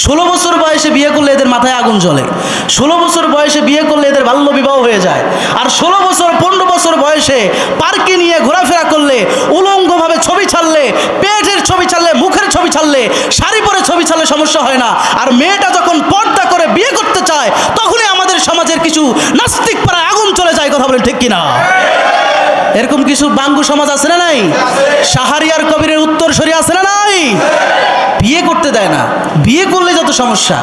16 বছর বয়সে বিয়ে করলে এদের মাথায় আগুন জ্বলে, 16 বছর বয়সে বিয়ে করলে এদের বাল্য বিবাহ হয়ে যায়। আর 16 বছর 15 বছর বয়সে পার্কে নিয়ে ঘোরাফেরা করলে, উলঙ্গভাবে ছবি ছাড়লে, পেটের ছবি ছাড়লে, মুখের ছবি ছাড়লে, শাড়ি পরে ছবি ছাড়লে সমস্যা হয় না। আর মেয়েটা যখন পর্দা করে বিয়ে করতে চায় তখনই আমাদের সমাজের কিছু নাস্তিক পাড়ায় আগুন চলে যায়। কথা বলেন ঠিক কিনা? এরকম কিছু বাঙ্গু সমাজ আছে না নাই? শাহরিয়ার কবিরের উত্তরসূরি আছে না নাই? বিয়ে করতে দেয় না, বিয়ে করলে যত সমস্যা।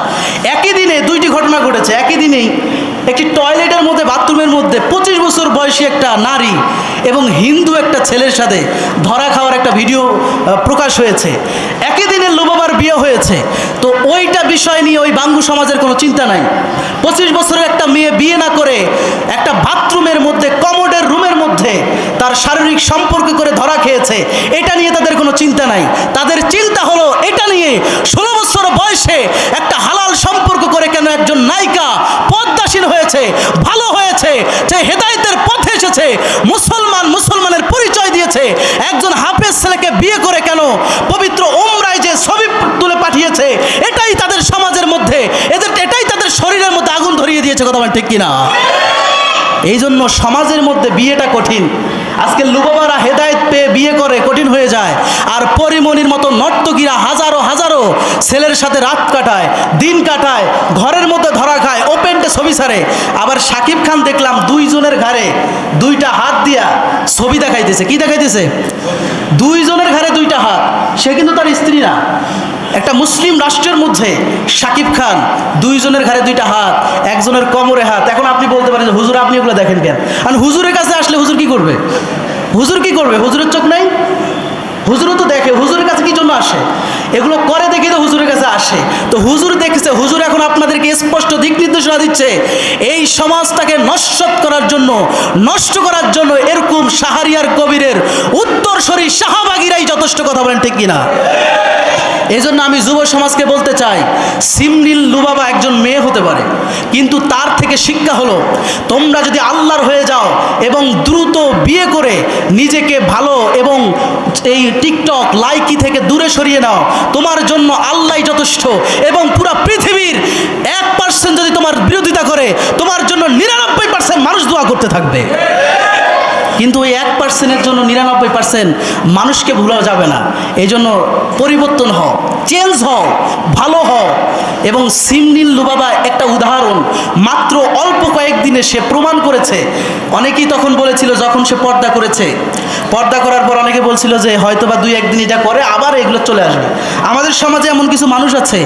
একই দিনে দুইটি ঘটনা ঘটেছে। একই দিনেই একটি টয়লেটের মধ্যে, বাথরুমের মধ্যে 25 বছর বয়সী একটা নারী এবং হিন্দু একটা ছেলের সাথে ধরা খাওয়ার একটা ভিডিও প্রকাশ হয়েছে। একই দিনে লোবাবার বিয়ে হয়েছে। তো ওইটা বিষয় নিয়ে ওই বাঙ্গু সমাজের কোনো চিন্তা নাই। 25 বছরের একটা মেয়ে বিয়ে না করে একটা বাথরুমের মধ্যে, কমোডের রুমের মধ্যে তার শারীরিক সম্পর্ক করে ধরা খেয়েছে, এটা নিয়ে তাদের কোনো চিন্তা নাই। তাদের চিন্তা হলো এটা নিয়ে 16 বছর বয়সে একটা হালাল সম্পর্ক করে কেন একজন নায়িকা পদ্মাসীন হয়েছে, ভালো হয়েছে, যে হেদায়েতের পথে এসেছে, মুসলমানের পরিচয় দিয়েছে, একজন হাফেজ ছেলেকে বিয়ে করে কেন পবিত্র উমরায় যে ছবি তুলে পাঠিয়েছে, এটাই তাদের সমাজের মধ্যে, এটাই তাদের শরীরের মধ্যে আগুন ধরিয়ে দিয়েছে। কথা বলেন ঠিক কিনা? এই জন্য সমাজের মধ্যে বিয়েটা কঠিন। আজকে লুবাবারা হেদায়েত পেয়ে বিয়ে করে কঠিন হয়ে যায়। আর পরিমণির মতো নর্তকীরা হাজারো হাজারো ছেলের সাথে রাত কাটায়, দিন কাটায়, ঘরের মধ্যে ধরা খায়, ওপেনটে ছবি ছাড়ে। আবার শাকিব খান দেখলাম দুইজনের ঘাড়ে দুইটা হাত দিয়া ছবি দেখাইতেছে। কি দেখাইতেছে? দুইজনের ঘাড়ে দুইটা হাত। সে কিন্তু তার স্ত্রী না। একটা মুসলিম রাষ্ট্রের মধ্যে শাকিব খান দুইজনের ঘাড়ে দুইটা হাত, একজনের কোমরে হাত। এখন আপনি বলতে পারেন যে হুজুর আপনি এগুলো দেখেন কেন? আর হুজুরের কাছে আসলে হুজুর কি করবে? হুজুর কি করবে? হুজুরের চোখ নাই? হুজুরও তো দেখে। হুজুরের কাছে কি জন্য আসে? এগুলো করে দেখে তো হুজুরের কাছে আসে। তো হুজুর দেখেছে, হুজুর এখন আপনাদেরকে স্পষ্ট দিক নির্দেশনা দিচ্ছে এই সমাজটাকে নস্যাৎ করার জন্য, নষ্ট করার জন্য এরকম শাহরিয়ার কবিরের উত্তরসূরি শাহবাগীরাই যথেষ্ট। কথা বলেন ঠিক কিনা? এই জন্য আমি যুব সমাজকে বলতে চাই, সিমনিল লুবাবা একজন মেয়ে হতে পারে, কিন্তু তার থেকে শিক্ষা হলো তোমরা যদি আল্লাহর হয়ে যাও এবং দ্রুত বিয়ে করে নিজেকে ভালো এবং এই টিকটক লাইকি থেকে দূরে সরিয়ে নাও, তোমার জন্য আল্লাহই যথেষ্ট। এবং পুরো পৃথিবীর 1% যদি তোমার বিরোধিতা করে, তোমার জন্য 99% মানুষ দোয়া করতে থাকবে। কিন্তু ওই 1%-এর জন্য 99% মানুষকে ভুলাও যাবে না। এই জন্য পরিবর্তন হও, চেঞ্জ হও, ভালো হও। এবং সিমনিল লুবাবা একটা উদাহরণ, মাত্র অল্প কয়েকদিনে সে প্রমাণ করেছে। অনেকেই তখন বলেছিল যখন সে পর্দা করেছে, পর্দা করার পর অনেকে বলছিল যে হয়তো বা 2-1 দিন এটা করে আবার এগুলো চলে আসবে। আমাদের সমাজে এমন কিছু মানুষ আছে